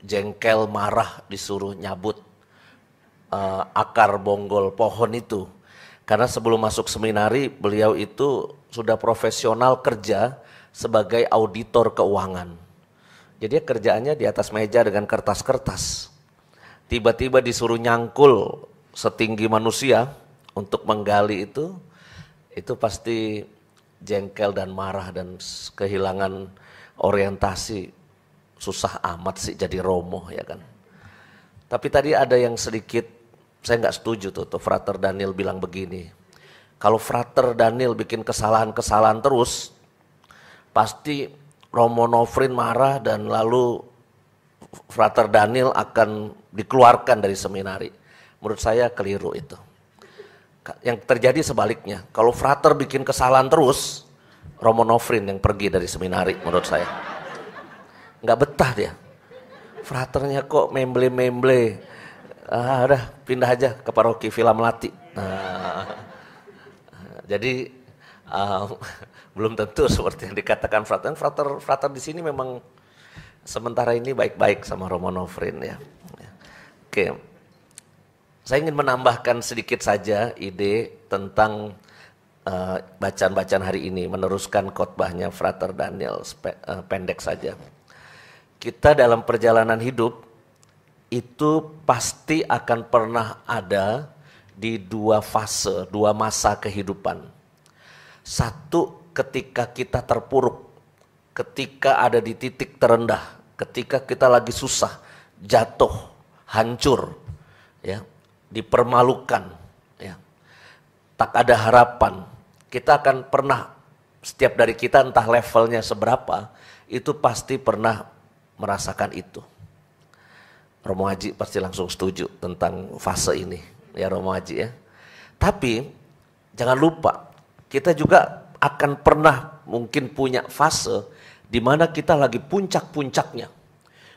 jengkel, marah, disuruh nyabut akar bonggol pohon itu. Karena sebelum masuk seminari, beliau itu sudah profesional kerja sebagai auditor keuangan. Jadi kerjaannya di atas meja dengan kertas-kertas. Tiba-tiba disuruh nyangkul setinggi manusia untuk menggali itu pasti jengkel dan marah dan kehilangan orientasi. Susah amat sih jadi romo, ya kan. Tapi tadi ada yang sedikit, saya nggak setuju tuh Frater Daniel bilang begini. Kalau Frater Daniel bikin kesalahan-kesalahan terus, pasti Romo Nofrin marah dan lalu Frater Daniel akan dikeluarkan dari seminari. Menurut saya keliru itu. Yang terjadi sebaliknya, kalau Frater bikin kesalahan terus, Romo Nofrin yang pergi dari seminari menurut saya. Nggak betah dia. Fraternya kok memble-memble. Udah pindah aja ke paroki Villa Melati. Jadi belum tentu seperti yang dikatakan Frater. Frater di sini memang sementara ini baik-baik sama Romo Nofrin ya. Oke. Saya ingin menambahkan sedikit saja ide tentang bacaan-bacaan hari ini, meneruskan khotbahnya Frater Daniel, pendek saja. Kita dalam perjalanan hidup itu pasti akan pernah ada di dua fase, dua masa kehidupan. Satu, ketika kita terpuruk, ketika ada di titik terendah, ketika kita lagi susah, jatuh, hancur, ya, dipermalukan, ya, tak ada harapan. Kita akan pernah, setiap dari kita entah levelnya seberapa, itu pasti pernah merasakan itu. Romo Haji pasti langsung setuju tentang fase ini, ya Romo Haji ya. Tapi jangan lupa, kita juga akan pernah mungkin punya fase di mana kita lagi puncak-puncaknya.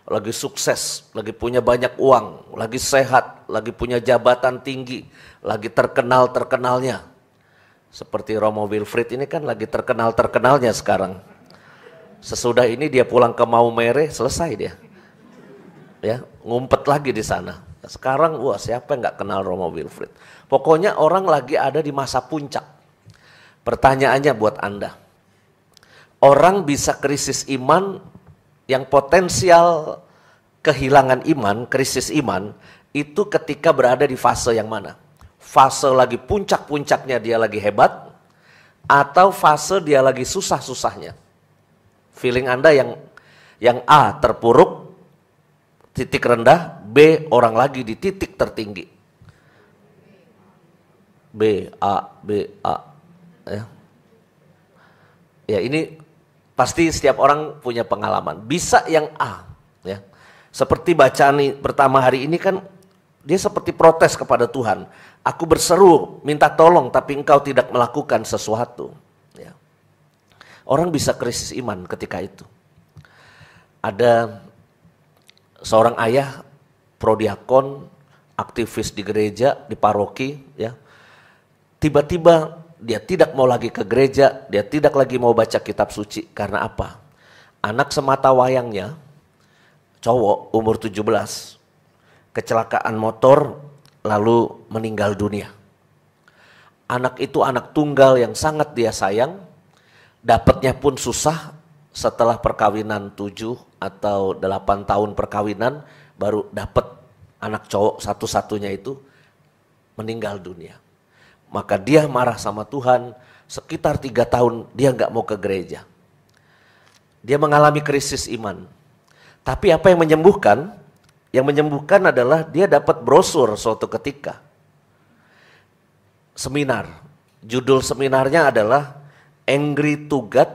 Lagi sukses, lagi punya banyak uang, lagi sehat, lagi punya jabatan tinggi, lagi terkenal-terkenalnya. Seperti Romo Wilfried ini kan lagi terkenal-terkenalnya sekarang. Sesudah ini dia pulang ke Maumere, selesai dia. Ya, ngumpet lagi di sana. Sekarang wah, siapa yang nggak kenal Romo Wilfried? Pokoknya orang lagi ada di masa puncak. Pertanyaannya buat Anda. Orang bisa krisis iman yang potensial kehilangan iman, krisis iman itu ketika berada di fase yang mana? Fase lagi puncak-puncaknya dia lagi hebat atau fase dia lagi susah-susahnya? Feeling Anda yang A terpuruk, titik rendah, B orang lagi di titik tertinggi. B, A. Ya ini pasti setiap orang punya pengalaman. Bisa yang A. Ya. Seperti bacaan pertama hari ini kan dia seperti protes kepada Tuhan. Aku berseru minta tolong tapi engkau tidak melakukan sesuatu. Ya. Orang bisa krisis iman ketika itu. Ada seorang ayah prodiakon, aktivis di gereja, di paroki, ya. Tiba-tiba dia tidak mau lagi ke gereja, dia tidak lagi mau baca kitab suci. Karena apa? Anak semata wayangnya, cowok umur 17, kecelakaan motor lalu meninggal dunia. Anak itu anak tunggal yang sangat dia sayang, dapatnya pun susah. Setelah perkawinan 7 atau 8 tahun perkawinan baru dapat anak cowok satu-satunya itu meninggal dunia. Maka dia marah sama Tuhan, sekitar 3 tahun dia nggak mau ke gereja. Dia mengalami krisis iman. Tapi apa yang menyembuhkan? Yang menyembuhkan adalah dia dapat brosur suatu ketika. Seminar. Judul seminarnya adalah Angry to God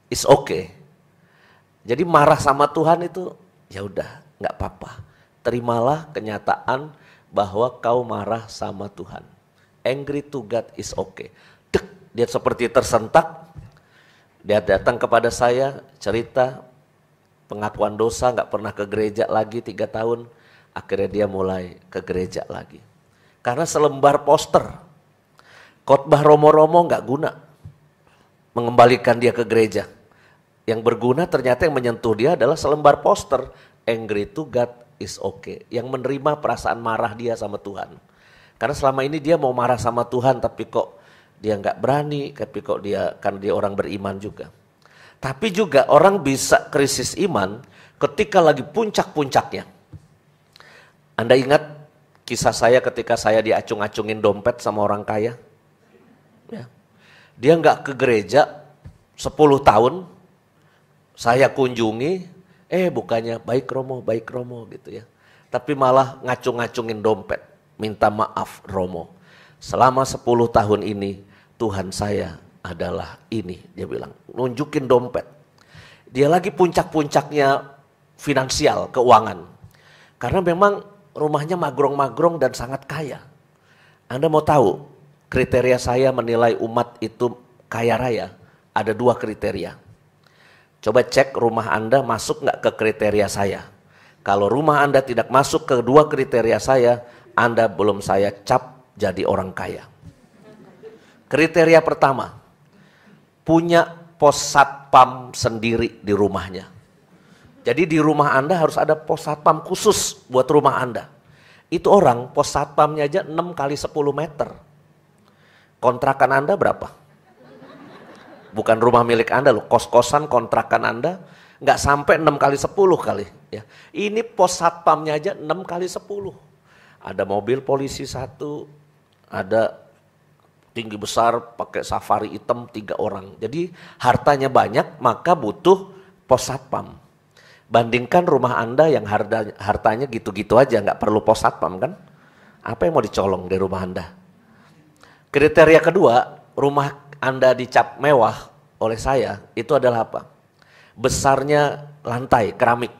is okay. Jadi marah sama Tuhan itu ya udah nggak apa-apa. Terimalah kenyataan bahwa kau marah sama Tuhan. Angry to God is okay. Dek, dia seperti tersentak. Dia datang kepada saya cerita pengakuan dosa, nggak pernah ke gereja lagi 3 tahun. Akhirnya dia mulai ke gereja lagi. Karena selembar poster, khotbah Romo-Romo nggak guna mengembalikan dia ke gereja. Yang berguna ternyata yang menyentuh dia adalah selembar poster. angry to God is okay. Yang menerima perasaan marah dia sama Tuhan. Karena selama ini dia mau marah sama Tuhan tapi kok dia nggak berani, tapi kok karena dia orang beriman juga. Tapi juga orang bisa krisis iman ketika lagi puncak-puncaknya. Anda ingat kisah saya ketika saya diacung-acungin dompet sama orang kaya? Ya. Dia nggak ke gereja 10 tahun, saya kunjungi, bukannya baik Romo gitu ya. Tapi malah ngacung-ngacungin dompet, minta maaf Romo. Selama 10 tahun ini Tuhan saya adalah ini, dia bilang, nunjukin dompet. Dia lagi puncak-puncaknya finansial, keuangan. Karena memang rumahnya magrong-magrong dan sangat kaya. Anda mau tahu, kriteria saya menilai umat itu kaya raya, ada 2 kriteria. Coba cek rumah Anda masuk nggak ke kriteria saya. Kalau rumah Anda tidak masuk ke 2 kriteria saya, Anda belum saya cap jadi orang kaya. Kriteria pertama, punya pos satpam sendiri di rumahnya. Jadi di rumah Anda harus ada pos satpam khusus buat rumah Anda. Itu orang pos satpamnya aja 6 kali 10 meter. Kontrakan Anda berapa? Bukan rumah milik Anda loh, kos-kosan kontrakan Anda nggak sampai 6 kali 10 kali. Ya. Ini pos satpamnya aja 6 kali 10. Ada mobil polisi 1, ada tinggi besar pakai safari hitam 3 orang. Jadi hartanya banyak maka butuh pos satpam. Bandingkan rumah Anda yang hartanya gitu-gitu aja nggak perlu pos satpam kan? Apa yang mau dicolong di rumah Anda? Kriteria kedua, rumah Anda dicap mewah oleh saya itu adalah apa? Besarnya lantai keramik.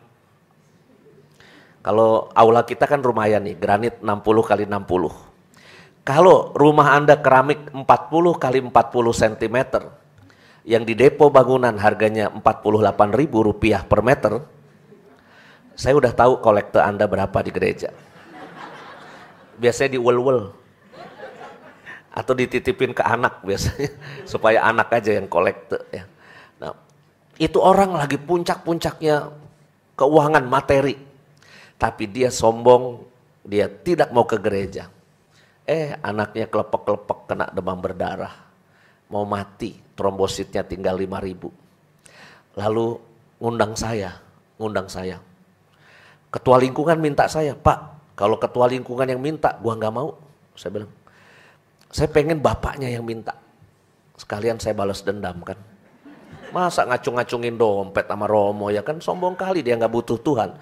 Kalau aula kita kan lumayan nih, granit 60 kali 60. Kalau rumah Anda keramik 40 kali 40 cm, yang di depo bangunan harganya Rp48.000 per meter, saya udah tahu kolekte Anda berapa di gereja. Biasanya diwel-wel. Atau dititipin ke anak biasanya, supaya anak aja yang kolekte. Ya. Nah, itu orang lagi puncak-puncaknya keuangan materi. Tapi dia sombong, dia tidak mau ke gereja. Anaknya kelepek-kelepek kena demam berdarah. Mau mati, trombositnya tinggal 5.000. Lalu ngundang saya. Ketua lingkungan minta saya, Pak, kalau ketua lingkungan yang minta, gua nggak mau. Saya bilang, saya pengen bapaknya yang minta. Sekalian saya balas dendam kan. Masa ngacung-ngacungin dompet sama Romo ya kan, sombong kali dia nggak butuh Tuhan.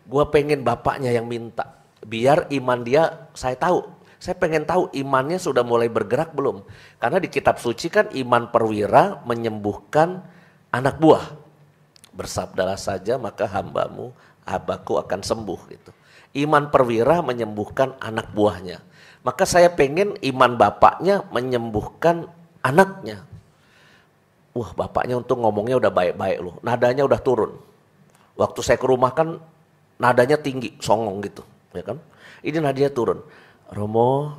Gua pengen bapaknya yang minta. Biar iman dia saya tahu. Saya pengen tahu imannya sudah mulai bergerak belum. Karena di kitab suci kan iman perwira menyembuhkan anak buah. Bersabdalah saja maka hambamu Abaku akan sembuh gitu. Iman perwira menyembuhkan anak buahnya. Maka saya pengen iman bapaknya menyembuhkan anaknya. Wah, bapaknya untuk ngomongnya udah baik-baik loh. Nadanya udah turun. Waktu saya ke rumah kan nadanya tinggi, songong gitu, ya kan? Ini nadanya turun. Romo,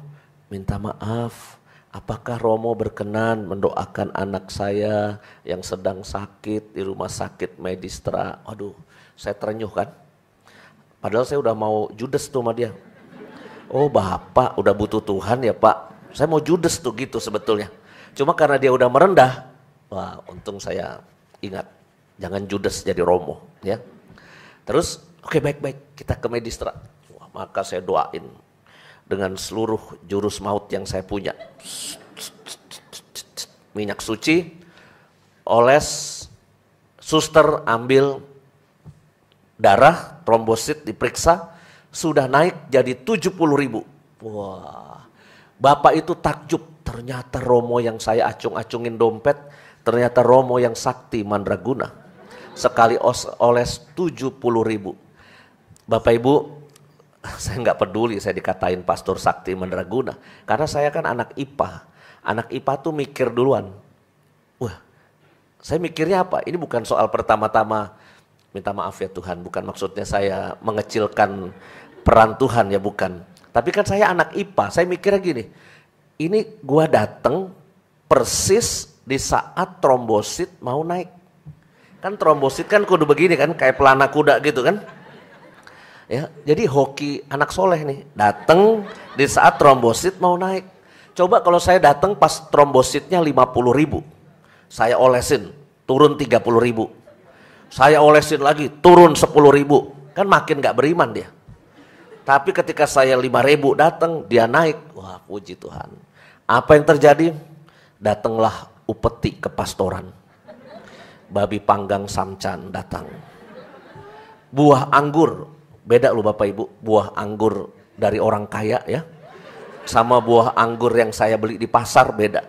minta maaf. Apakah Romo berkenan mendoakan anak saya yang sedang sakit di rumah sakit Medistra? Aduh, saya terenyuh kan. Padahal saya udah mau judes tuh sama dia. Oh, Bapak udah butuh Tuhan ya Pak. Saya mau judes tuh gitu sebetulnya. Cuma karena dia udah merendah, wah untung saya ingat. Jangan judes jadi Romo ya. Terus, oke, baik-baik kita ke Medistra. Wah, maka saya doain dengan seluruh jurus maut yang saya punya. Minyak suci, oles, suster ambil darah, trombosit diperiksa, sudah naik jadi 70.000. Wah, Bapak itu takjub, ternyata Romo yang saya acung-acungin dompet, ternyata Romo yang sakti mandraguna. Sekali oles 70.000. Bapak Ibu, saya nggak peduli saya dikatain pastor sakti mandraguna, karena saya kan anak IPA. Anak IPA tuh mikir duluan. Wah, saya mikirnya apa? Ini bukan soal pertama-tama, minta maaf ya Tuhan, bukan maksudnya saya mengecilkan peran Tuhan ya, bukan. Tapi kan saya anak IPA, saya mikirnya gini, ini gua dateng persis di saat trombosit mau naik. Kan trombosit kan kudu begini kan, kayak pelana kuda gitu kan. Ya, jadi hoki anak soleh nih, datang di saat trombosit mau naik. Coba kalau saya datang pas trombositnya 50.000, saya olesin turun 30.000, saya olesin lagi turun 10.000, kan makin gak beriman dia. Tapi ketika saya 5.000 datang, dia naik, wah puji Tuhan. Apa yang terjadi? Datanglah upeti kepastoran, babi panggang samcan datang, buah anggur. Beda loh Bapak Ibu, buah anggur dari orang kaya ya, sama buah anggur yang saya beli di pasar beda.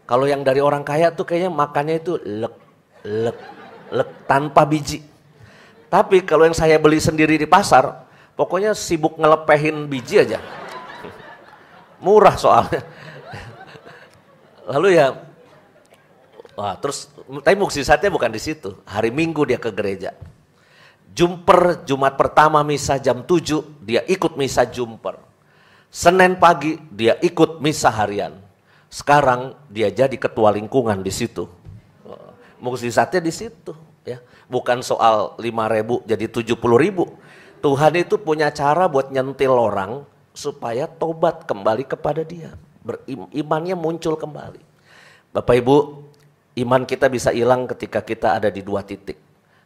Kalau yang dari orang kaya tuh kayaknya makannya itu lek tanpa biji. Tapi kalau yang saya beli sendiri di pasar, pokoknya sibuk ngelepehin biji aja. Murah soalnya. Lalu ya, wah terus, tapi mukjizatnya bukan di situ. Hari Minggu dia ke gereja. Jumper Jumat pertama misa jam 7, dia ikut misa jumper. Senin pagi dia ikut misa harian. Sekarang dia jadi ketua lingkungan di situ. Mukjizatnya di situ ya. Bukan soal 5.000 jadi 70.000. Tuhan itu punya cara buat nyentil orang supaya tobat kembali kepada dia. Imannya muncul kembali. Bapak Ibu, iman kita bisa hilang ketika kita ada di dua titik.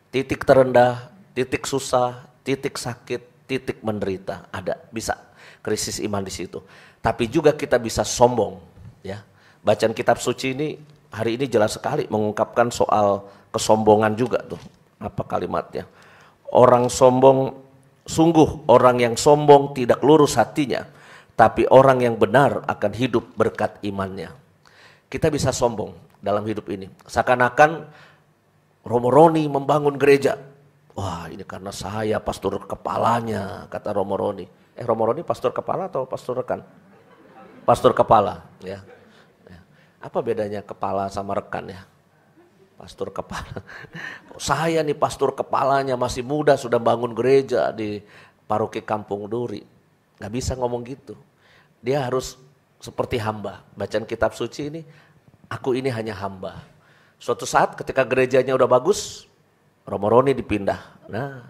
Titik terendah, titik susah, titik sakit, titik menderita, ada, bisa krisis iman di situ. Tapi juga kita bisa sombong, ya. Bacaan kitab suci ini hari ini jelas sekali mengungkapkan soal kesombongan juga tuh. Apa kalimatnya? Orang sombong, sungguh orang yang sombong tidak lurus hatinya, tapi orang yang benar akan hidup berkat imannya. Kita bisa sombong dalam hidup ini. Seakan-akan Romo Roni membangun gereja. Wah ini karena saya pastor kepalanya, kata Romo Roni. Romo Roni pastor kepala atau pastor rekan? Pastor kepala ya. Apa bedanya kepala sama rekan ya? Pastor kepala. Saya nih pastor kepalanya masih muda sudah bangun gereja di paroki Kampung Duri. Gak bisa ngomong gitu. Dia harus seperti hamba. Bacaan kitab suci ini, aku ini hanya hamba. Suatu saat ketika gerejanya udah bagus, Romo Roni dipindah. Nah,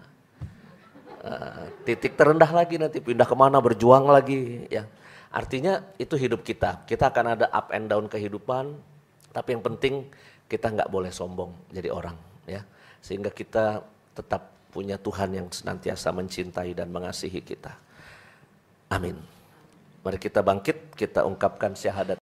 titik terendah lagi nanti pindah kemana, berjuang lagi. Ya, artinya itu hidup kita. Kita akan ada up and down kehidupan. Tapi yang penting kita nggak boleh sombong jadi orang. Ya, sehingga kita tetap punya Tuhan yang senantiasa mencintai dan mengasihi kita. Amin. Mari kita bangkit, kita ungkapkan syahadat